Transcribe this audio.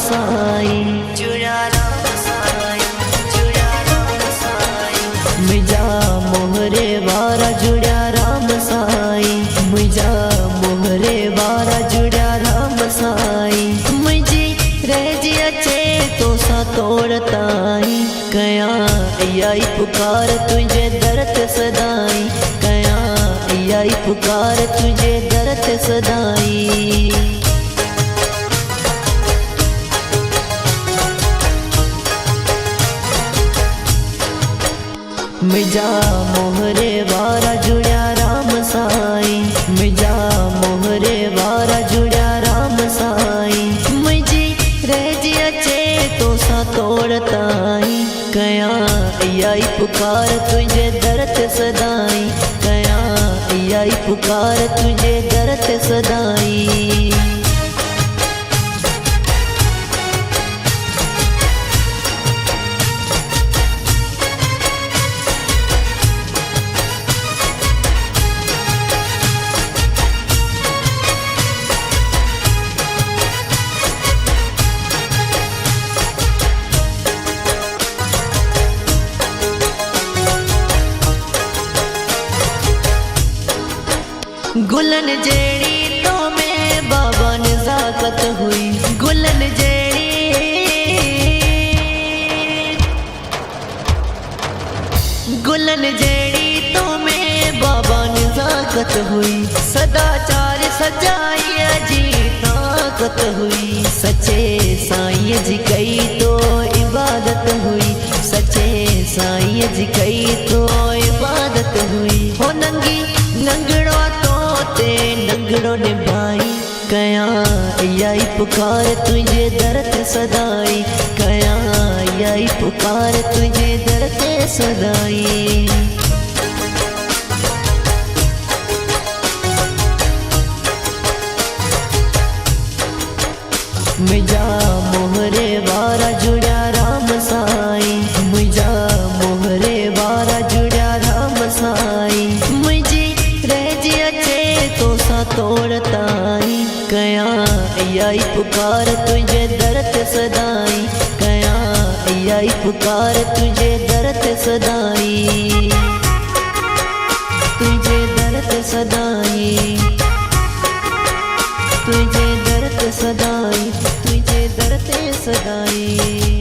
साई, जुड़ा राम साई, जुड़ा राम साई। मुझा मोहरे वारा जुड़ा राम साई, मुझा मोहरे वारा जुड़ा राम साई। मुझी रह अचे तो सा तोड़ताई, कया यही पुकार तुझे दर्द सदाई, कया यही पुकार तुझे दर्द सदाई। मुझा मोहरे वारा जुड़ा राम साई, मुझा मोहरे वारा जुड़ा राम साई। मुझी रह अचे तो सा तोड़ताई, कया यही पुकार तुझे दर्द सदाई, कया यही पुकार तुझे दर्द सदाई। गुलन जेड़ी तो में बाबा नज़ाकत हुई, गुलन जेड़ी, गुलन जेड़ी तो में बाबा नज़ाकत हुई। सदाचार सजाई अजी ताकत हुई, सच्चे साईं जी कई तो इबादत हुई, सच्चे साईं जी कई तो इबादत हुई। हो नंगी नंगड़ो ते नंगड़ो निभाई, कया यही पुकार तुझे दर्द सदाई, कया यही पुकार तुझे दर्द सदाई। मुझा मोहरे वारा जुड़ा राम साई, मुझा मोहरे वारा जुड़ा राम साई। मुझी रह अचे तो सा तोड़ताई, कया यही पुकार तुझे दर्द सदाई, कया यही पुकार तुझे दर्द सदाई, तुझे दर्द सदाई, तुझे दर्द सदाई, तुझे दर्द सदाई।